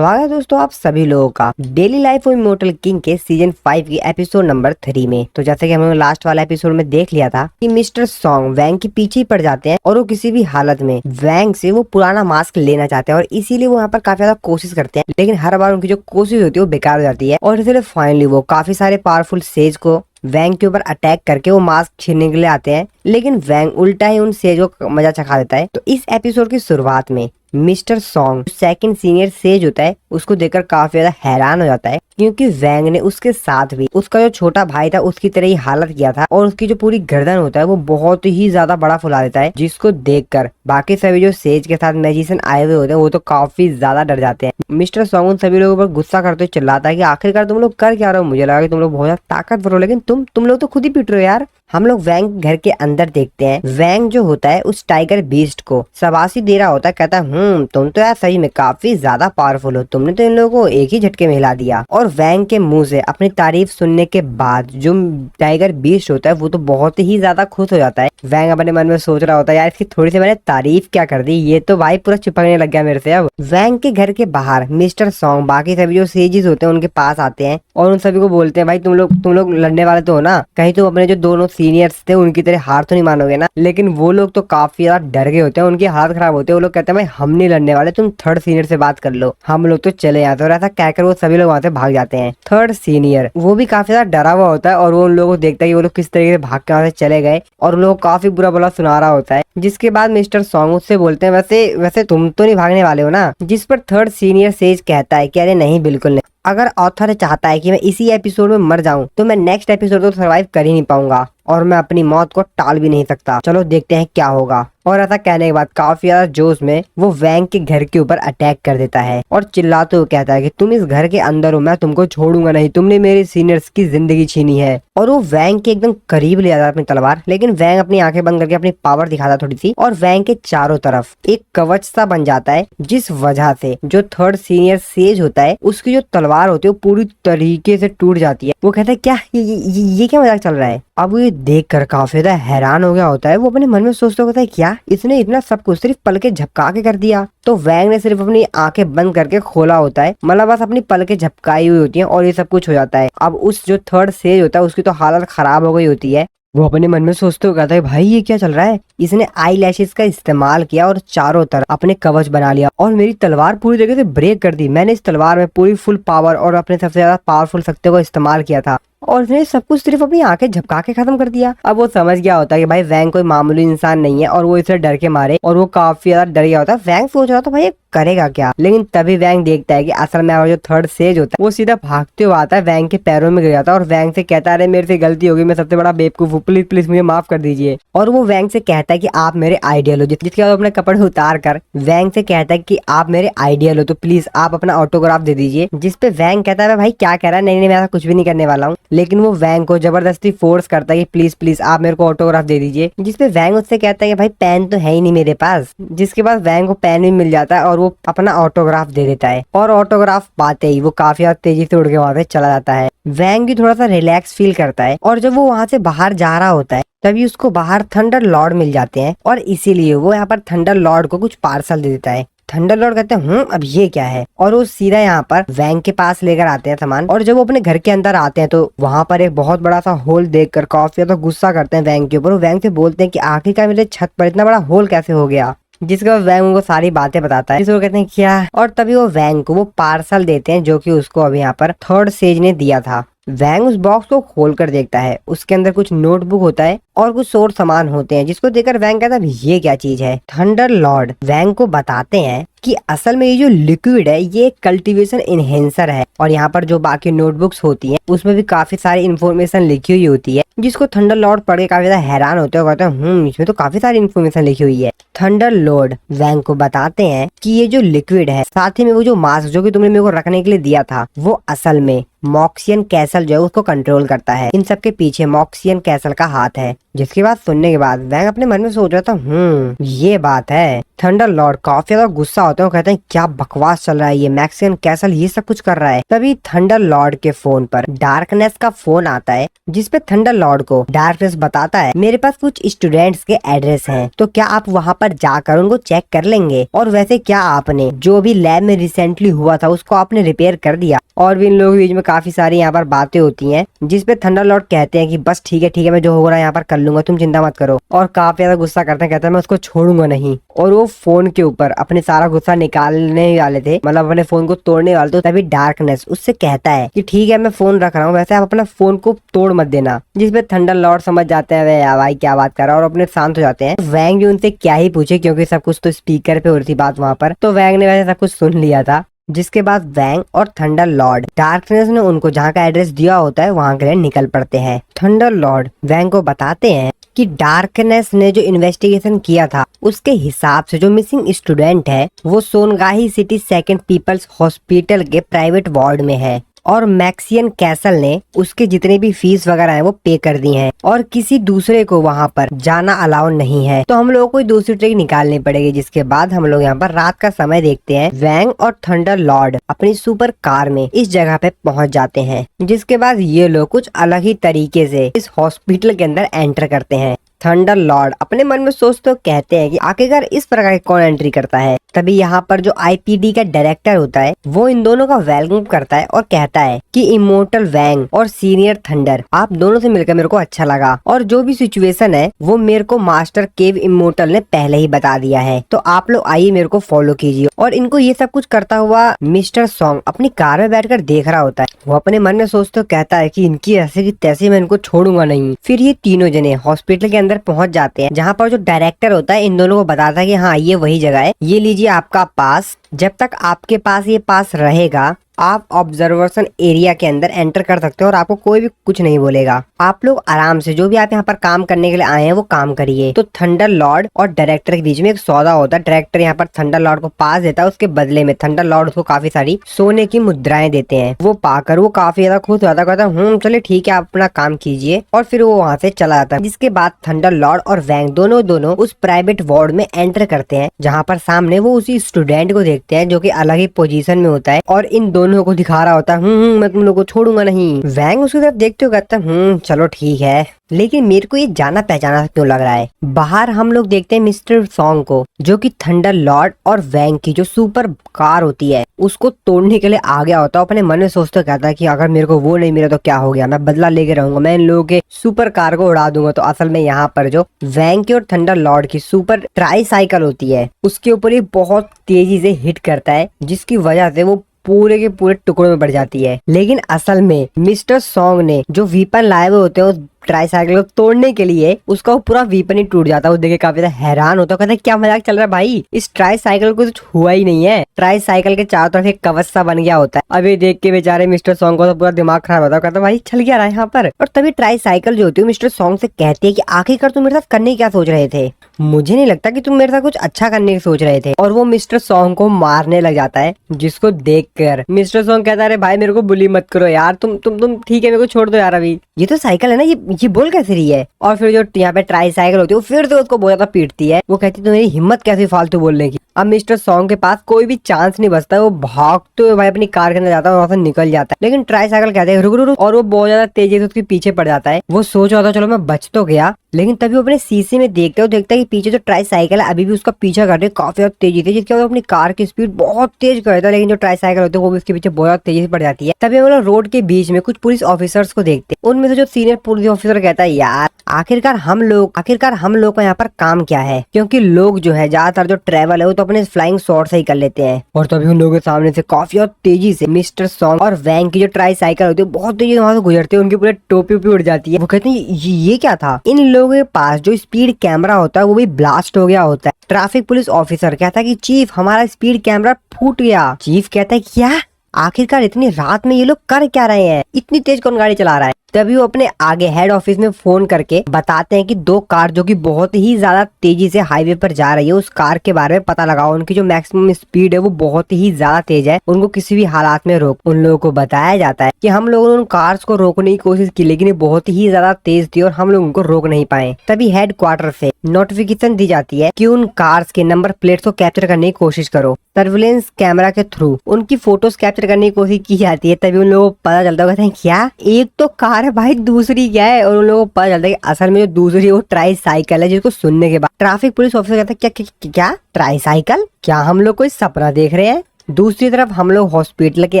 स्वागत है दोस्तों आप सभी लोगों का daily life of immortal king के सीजन 5 की एपिसोड नंबर 3 में। तो जैसे कि हम लोग लास्ट वाला एपिसोड में देख लिया था कि मिस्टर सॉन्ग वैंग के पीछे ही पड़ जाते हैं और वो किसी भी हालत में वैंग से वो पुराना मास्क लेना चाहते हैं और इसीलिए वो यहाँ पर काफी ज्यादा कोशिश करते हैं, लेकिन हर बार उनकी जो कोशिश होती है वो बेकार हो जाती है और इसलिए फाइनली वो काफी सारे पावरफुल सेज को वैंग के ऊपर अटैक करके वो मास्क छीनने के लिए आते हैं, लेकिन वैंग उल्टा ही उन सेज को मजा चखा देता है। तो इस एपिसोड की शुरुआत में mister song second senior says होता है, उसको देखकर काफी ज्यादा हैरान हो जाता है क्योंकि वैंग ने उसके साथ भी उसका जो छोटा भाई था उसकी तरह ही हालत किया था और उसकी जो पूरी गर्दन होता है वो बहुत ही ज्यादा बड़ा फुला देता है, जिसको देखकर बाकी सभी जो सेज के साथ मैजिशियन आए हुए होते हैं वो तो काफी ज्यादा डर जाते हैं। मिस्टर सॉन्ग उन सभी लोगों पर गुस्सा करते हुए चिल्लाता है कि आखिरकार तुम लोग कर क्या रहे हो, मुझे लगा कि तुम लोग बहुत ज्यादा ताकतवर हो, लेकिन तुम लोग तो खुद ही पीट रहे हो यार। हम लोग वैंग घर के अंदर देखते हैं, वैंग जो होता है उस टाइगर बीस्ट को शाबाशी दे रहा होता है, कहता है तुम तो यार सही में काफी ज्यादा पावरफुल हो, तुमने तो इन लोगों को एक ही झटके में हिला दिया। और वैंग के मुंह से अपनी तारीफ सुनने के बाद जो टाइगर बीस्ट होता है वो तो बहुत ही ज्यादा खुश हो जाता है। वैंग अपने मन में सोच रहा होता है यार इसकी थोड़ी सी मैंने तारीफ क्या कर दी, ये तो भाई पूरा चिपकने लग गया मेरे से। अब वैंग के घर के बाहर मिस्टर सॉन्ग बाकी सभी जो सेजिस होते हैं उनके पास आते हैं और उन सभी को बोलते हैं भाई तुम लोग लड़ने वाले तो हो ना, कहीं तो अपने जो दोनों सीनियर्स थे उनकी तरह हार तो नहीं मानोगे ना। लेकिन वो लोग तो काफी ज्यादा डर गए होते हैं, उनकी हालत खराब होती है। वो लोग कहते हैं भाई हम नहीं लड़ने वाले, तुम थर्ड सीनियर से बात कर लो, हम लोग तो चले जाते हैं। और ऐसा कहकर वो सभी लोग वहां से भाग जाते हैं। थर्ड सीनियर वो भी काफी ज्यादा डरा हुआ होता है और वो उन लोगों को देखता है कि वो लोग किस तरीके से भाग के वहां से चले गए और उन लोगों को काफी बुरा भला सुना रहा होता है। जिसके बाद मिस्टर सॉन्ग उससे बोलते हैं वैसे तुम तो नहीं भागने वाले हो ना, जिस पर थर्ड सीनियर सेज कहता है कि अरे नहीं बिल्कुल नहीं, अगर ऑथर चाहता है कि मैं इसी एपिसोड में मर जाऊं तो मैं नेक्स्ट एपिसोड को सर्वाइव कर ही नहीं पाऊंगा और मैं अपनी मौत को टाल भी नहीं सकता, चलो देखते हैं क्या होगा। और ऐसा कहने के बाद काफी ज्यादा जोश में वो वैंग के घर के ऊपर अटैक कर देता है और चिल्लाते हुए कहता है कि तुम इस घर के अंदर हो, मैं तुमको छोड़ूंगा नहीं, तुमने मेरे सीनियर्स की जिंदगी छीनी है। और वो वैंग के एकदम करीब ले जाता है अपनी तलवार, लेकिन वैंग अपनी आंखें बंद करके अपनी पावर दिखाता थोड़ी सी और वैंग के चारों तरफ एक कवच सा बन जाता है, जिस वजह से जो थर्ड सीनियर सेज होता है उसकी जो तलवार होती है वो पूरी तरीके से टूट जाती है। वो कहता है क्या ये क्या मजाक चल रहा है। अब ये देख कर काफी ज्यादा हैरान हो गया होता है, वो अपने मन में सोचता होता है क्या इसने इतना सब कुछ सिर्फ पल के झपका के कर दिया। तो वैंग ने सिर्फ अपनी आंखें बंद करके खोला होता है, मतलब बस अपनी पल के झपकाई हुई होती है और ये सब कुछ हो जाता है। अब उस जो थर्ड सेज होता है उसकी तो हालत खराब हो गई होती है। वो अपने मन में सोचते हुए कहता है भाई ये क्या चल रहा है, इसने आई लैशेस का इस्तेमाल किया और चारों तरफ अपने कवच बना लिया और मेरी तलवार पूरी तरीके से ब्रेक कर दी। मैंने इस तलवार में पूरी फुल पावर और अपने सबसे ज्यादा पावरफुल शक्तियों को इस्तेमाल किया था और उसने सब कुछ सिर्फ अपनी आंखें झपका के खत्म कर दिया। अब वो समझ गया होता है कि भाई वैंग कोई मामूली इंसान नहीं है और वो इसे डर के मारे और वो काफी ज्यादा डर गया होता है। वैंग सोच रहा था भाई करेगा क्या, लेकिन तभी वैंग देखता है कि असल में जो थर्ड सेज होता है वो सीधा भागते हुए आता है, वैंग के पैरों में गिर जाता है और वैंग से कहता है अरे मेरे से गलती होगी, मैं सबसे बड़ा बेवकूफ हूँ, प्लीज प्लीज मुझे माफ कर दीजिए। और वो वैंग से कहता है कि आप मेरे आइडियल हो, जिसके बाद अपने कपड़े उतार कर वैंग से कहता है कि आप मेरे आइडियल हो तो प्लीज आप अपना ऑटोग्राफ दे दीजिए। जिसपे वैंग कहता है भाई क्या कह रहा है, नहीं मैं ऐसा कुछ भी नहीं करने वाला हूँ, लेकिन वो वैंग को जबरदस्ती फोर्स करता है कि प्लीज प्लीज आप मेरे को ऑटोग्राफ दे दीजिए। जिसपे वैंग उससे कहता है कि भाई पेन तो है ही नहीं मेरे पास, जिसके बाद वैंग को पेन भी मिल जाता है और वो अपना ऑटोग्राफ दे देता है और ऑटोग्राफ पाते ही वो काफी तेजी से उड़ के वहां से चला जाता है। वैंग भी थोड़ा सा रिलैक्स फील करता है और जब वो वहां से बाहर जा रहा होता है तभी उसको बाहर थंडर लॉर्ड मिल जाते हैं और इसीलिए वो यहाँ पर थंडर लॉर्ड को कुछ पार्सल दे देता है। थंडर लॉर्ड कहते हैं अब ये क्या है, और वो सीधा यहाँ पर वैंग के पास लेकर आते हैं सामान। और जब वो अपने घर के अंदर आते हैं तो वहां पर एक बहुत बड़ा सा होल देखकर काफी ज्यादा गुस्सा करते हैं वैंग के ऊपर। वो वैंग से बोलते हैं कि आखिरकार मेरे छत पर इतना बड़ा होल कैसे हो गया, जिसके बाद वैंग उनको सारी बातें बताता है, जिसको कहते हैं क्या। और तभी वो वैंग को वो पार्सल देते हैं जो कि उसको अभी यहाँ पर थर्ड सेज ने दिया था। वैंग उस बॉक्स को खोल कर देखता है, उसके अंदर कुछ नोटबुक होता है और कुछ और सामान होते हैं, जिसको देखकर वैंग कहता है ये क्या चीज है। थंडर लॉर्ड वैंग को बताते हैं कि असल में ये जो लिक्विड है ये कल्टीवेशन इनहेंसर है और यहाँ पर जो बाकी नोटबुक्स होती हैं उसमें भी काफी सारी इन्फॉर्मेशन लिखी हुई होती है, जिसको थंडर लॉर्ड पढ़ के काफी ज्यादा हैरान होते हैं, कहते हैं इसमें तो काफी सारी इन्फॉर्मेशन लिखी हुई है। थंडर लॉर्ड वैंग को बताते हैं कि ये जो लिक्विड है साथ ही में वो जो मास्क जो कि तुमने मेरे को रखने के लिए दिया था वो असल में मॉक्सियन कैसल जो है उसको कंट्रोल करता है, इन सब के पीछे मॉक्सियन कैसल का हाथ है। जिसकी बात सुनने के बाद वैंग अपने मन में सोच रहा था ये बात है। थंडर लॉर्ड काफी ज्यादा गुस्सा होते हैं और कहते हैं क्या बकवास चल रहा है, ये मैक्सिकन कैसल ये सब कुछ कर रहा है। तभी थंडर लॉर्ड के फोन पर डार्कनेस का फोन आता है, जिसपे थंडर लॉर्ड को डार्कनेस बताता है मेरे पास कुछ स्टूडेंट्स के एड्रेस हैं, तो क्या आप वहाँ पर जाकर उनको चेक कर लेंगे। और वैसे क्या आपने जो भी लैब में रिसेंटली हुआ था उसको आपने रिपेयर कर दिया। और भी इन लोगों के बीच में काफी सारी यहाँ पर बातें होती हैं, जिसपे थंडर लॉर्ड कहते हैं कि बस ठीक है मैं जो हो रहा है यहाँ पर कर लूंगा, तुम चिंता मत करो। और काफी ज्यादा गुस्सा करते हैं, कहते हैं मैं उसको छोड़ूंगा नहीं। और वो फोन के ऊपर अपने सारा गुस्सा निकालने वाले थे, मतलब अपने फोन को तोड़ने वाले थे। तभी डार्कनेस उससे कहता है कि ठीक है मैं फोन रख रहा हूँ, वैसे आप अपना फोन को तोड़ मत देना। जिसपे थंडर लॉर्ड समझ जाते हैं वे भाई क्या बात कर रहा है, और अपने शांत हो जाते हैं। वैंग भी उनसे क्या ही पूछे, क्योंकि सब कुछ तो स्पीकर पे हो रही थी बात वहाँ पर, तो वैंग ने वैसे सब कुछ सुन लिया था। जिसके बाद वैंग और थंडर लॉर्ड डार्कनेस ने उनको जहाँ का एड्रेस दिया होता है वहाँ के लिए निकल पड़ते हैं। थंडर लॉर्ड वैंग को बताते हैं कि डार्कनेस ने जो इन्वेस्टिगेशन किया था उसके हिसाब से जो मिसिंग स्टूडेंट है वो सोनगाही सिटी सेकंड पीपल्स हॉस्पिटल के प्राइवेट वार्ड में है, और मैक्सियन कैसल ने उसके जितने भी फीस वगैरह है वो पे कर दी हैं, और किसी दूसरे को वहाँ पर जाना अलाउ नहीं है। तो हम लोगों को दूसरी ट्रिक निकालनी पड़ेगी। जिसके बाद हम लोग यहाँ पर रात का समय देखते हैं। वैंग और थंडर लॉर्ड अपनी सुपर कार में इस जगह पे पहुँच जाते हैं। जिसके बाद ये लोग कुछ अलग ही तरीके से इस हॉस्पिटल के अंदर एंटर करते हैं। थंडर लॉर्ड अपने मन में सोचते कहते हैं कि आखिरकार इस प्रकार कौन एंट्री करता है। तभी यहाँ पर जो आईपीडी का डायरेक्टर होता है वो इन दोनों का वेलकम करता है और कहता है कि इमोर्टल वैंग और सीनियर थंडर आप दोनों से मिलकर मेरे को अच्छा लगा, और जो भी सिचुएशन है वो मेरे को मास्टर केव इमोर्टल ने पहले ही बता दिया है, तो आप लोग आइए मेरे को फॉलो कीजिए। और इनको ये सब कुछ करता हुआ मिस्टर सॉन्ग अपनी कार में बैठकर देख रहा होता है। वो अपने मन में सोचते कहता है कि इनकी ऐसे की तैसे मैं इनको छोड़ूंगा नहीं। फिर ये तीनों जने हॉस्पिटल के अंदर पहुंच जाते हैं, जहाँ पर जो डायरेक्टर होता है इन दोनों को बताता है कि हाँ ये वही जगह है, ये लीजिए आपका पास। जब तक आपके पास ये पास रहेगा आप ऑब्जर्वेशन एरिया के अंदर एंटर कर सकते हो और आपको कोई भी कुछ नहीं बोलेगा। आप लोग आराम से जो भी आप यहाँ पर काम करने के लिए आए हैं वो काम करिए। तो थंडर लॉर्ड और डायरेक्टर के बीच में एक सौदा होता है। डायरेक्टर यहाँ पर थंडर लॉर्ड को पास देता है, उसके बदले में थंडर लॉर्ड उसको काफी सारी सोने की मुद्राएं देते हैं। वो पाकर वो काफी ज्यादा खुश होता है, कहता है चलिए ठीक है आप अपना काम कीजिए, और फिर वो वहाँ से चला जाता है। जिसके बाद थंडर लॉर्ड और वैंग दोनों उस प्राइवेट वार्ड में एंटर करते हैं, जहाँ पर सामने वो उसी स्टूडेंट को देखते हैं जो की अलग ही पोजीशन में होता है और इन दोनों को दिखा रहा होता है मैं तुम लोगों को छोड़ूंगा नहीं। वैंग उसकी तरफ देखते हुए कहता है चलो ठीक है, लेकिन मेरे को ये जाना पहचाना क्यों लग रहा है। बाहर हम लोग देखते हैं मिस्टर सॉन्ग को, जो कि थंडर लॉर्ड और वैंग की जो सुपर कार होती है उसको तोड़ने के लिए आ गया होता है। अपने मन में सोचते कहता है कि अगर मेरे को वो नहीं मिला तो क्या हो गया, मैं बदला लेके रहूंगा, मैं इन लोगों के सुपर कार को उड़ा दूंगा। तो असल में यहाँ पर जो वैंग की और थंडर लॉर्ड की सुपर ट्राई साइकिल होती है उसके ऊपर ये बहुत तेजी से हिट करता है, जिसकी वजह से वो पूरे के पूरे टुकड़ों में बढ़ जाती है। लेकिन असल में मिस्टर सॉन्ग ने जो वीपन लाए हुए होते हैं उस ट्राईसाइकिल को तोड़ने के लिए उसका वो पूरा वीपन ही टूट जाता है। वो देखे काफी हैरान होता है, कहता है क्या मजाक चल रहा है भाई, इस ट्राईसाइकिल को कुछ हुआ ही नहीं है। ट्राईसाइकिल के चारों तरफ एक कवच सा बन गया होता है। अभी देख के बेचारे मिस्टर सॉन्ग को तो पूरा दिमाग खराब होता है, कहता है भाई चल क्या रहा है यहाँ पर। और तभी ट्राईसाइकिल जो होती है मिस्टर सॉन्ग से कहती है कि आखिरकार तुम मेरे साथ करने क्या सोच रहे थे, मुझे नहीं लगता कि तुम मेरे साथ कुछ अच्छा करने की सोच रहे थे। और वो मिस्टर सॉन्ग को मारने लग जाता है, जिसको देखकर मिस्टर सॉन्ग कहता है अरे भाई मेरे को बुली मत करो यार, तुम ठीक है मेरे को छोड़ दो यार, अभी ये तो साइकिल है ना, ये बोल कैसे रही है। और फिर जो यहाँ पे ट्राई साइकिल होती है वो फिर से उसको बहुत ज्यादा पीटती है। वो कहती है तुम्हारी हिम्मत कैसी फालतू बोलने की। अब मिस्टर सॉन्ग के पास कोई भी चांस नहीं बचता है, वो भागते हुए भाई अपनी कार के अंदर जाता है और वहां से निकल जाता है। लेकिन ट्राई साइकिल कहते हैं रुक रुक, और वो बहुत ज्यादा तेजी से उसके पीछे पड़ जाता है। वो सोच रहा था चलो मैं बच तो गया, लेकिन तभी वो अपने शीशे में देखता है, देखता है कि पीछे जो ट्राई साइकिल है अभी भी उसका पीछा कर रही है काफी ज्यादा तेजी से, जिसके बाद अपनी कार की स्पीड बहुत तेज कर देता है। लेकिन जो ट्राई साइकिल होती है वो भी उसके पीछे बहुत ज्यादा तेजी से पड़ जाती है। तभी हम लोग रोड के बीच में कुछ पुलिस ऑफिसर्स को देखते हैं। उनमें से जो सीनियर पुलिस ऑफिसर कहता है यार आखिरकार हम लोग का यहाँ पर काम क्या है, क्योंकि लोग जो है ज्यादातर जो ट्रेवल है वो तो अपने फ्लाइंग शॉट से ही कर लेते हैं। और तभी उन लोगों के सामने से काफी और तेजी से मिस्टर सॉन्ग और वैंग की जो ट्राई साइकिल होती है बहुत तेजी से वहां से गुजरते हैं, उनकी पूरे टोपी उड़ जाती है। वो कहते हैं ये क्या था। इन लोगों के पास जो स्पीड कैमरा होता है वो भी ब्लास्ट हो गया होता है। ट्रैफिक पुलिस ऑफिसर कहता है कि चीफ हमारा स्पीड कैमरा फूट गया। चीफ कहता है क्या, आखिरकार इतनी रात में ये लोग कर क्या रहे हैं, इतनी तेज कौन गाड़ी चला रहा है। तभी वो अपने आगे हेड ऑफिस में फोन करके बताते हैं कि 2 कार जो कि बहुत ही ज्यादा तेजी से हाईवे पर जा रही है, उस कार के बारे में पता लगाओ। उनकी जो मैक्सिमम स्पीड है वो बहुत ही ज्यादा तेज है, उनको किसी भी हालात में रोक। उन लोगों को बताया जाता है कि हम लोगों ने उन कार्स को रोकने की कोशिश की, लेकिन ये बहुत ही ज्यादा तेज थी और हम लोग उनको रोक नहीं पाए। तभी हेड क्वार्टर से नोटिफिकेशन दी जाती है कि उन कार्स के नंबर प्लेट को कैप्चर करने की कोशिश करो। सर्विलेंस कैमरा के थ्रू उनकी फोटोज कैप्चर करने की कोशिश की जाती है। तभी उन लोगों को पता चलता है, कहते हैं क्या एक तो कार है भाई, दूसरी क्या है? और उन लोगों को पता चलता है कि असल में जो दूसरी वो ट्राई साइकिल है, जिसको सुनने के बाद ट्रैफिक पुलिस ऑफिसर कहता है क्या क्या, क्या ट्राई साइकिल? क्या हम लोग कोई सपना देख रहे हैं? दूसरी तरफ हम लोग हॉस्पिटल के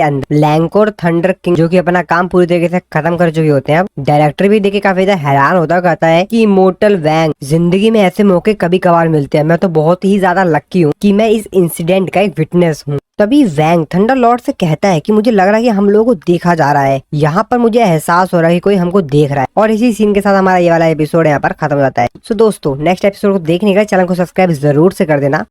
अंदर लैंक और थंडर किंग जो कि अपना काम पूरी तरीके से खत्म कर चुके होते हैं। अब डायरेक्टर भी देखे काफी ज्यादा हैरान होता, कहता है कि इमोर्टल वैंग, जिंदगी में ऐसे मौके कभी कभार मिलते हैं, मैं तो बहुत ही ज्यादा लक्की हूँ कि मैं इस इंसिडेंट का एक विटनेस हूँ। तभी वैंग थंडर लॉर्ड से कहता है कि मुझे लग रहा है कि हम लोगों को देखा जा रहा है, यहाँ पर मुझे एहसास हो रहा है कि कोई हमको देख रहा है। और इसी सीन के साथ हमारा ये वाला एपिसोड यहाँ पर खत्म हो जाता है। सो दोस्तों, नेक्स्ट एपिसोड को देखने का चैनल को सब्सक्राइब जरूर से कर देना।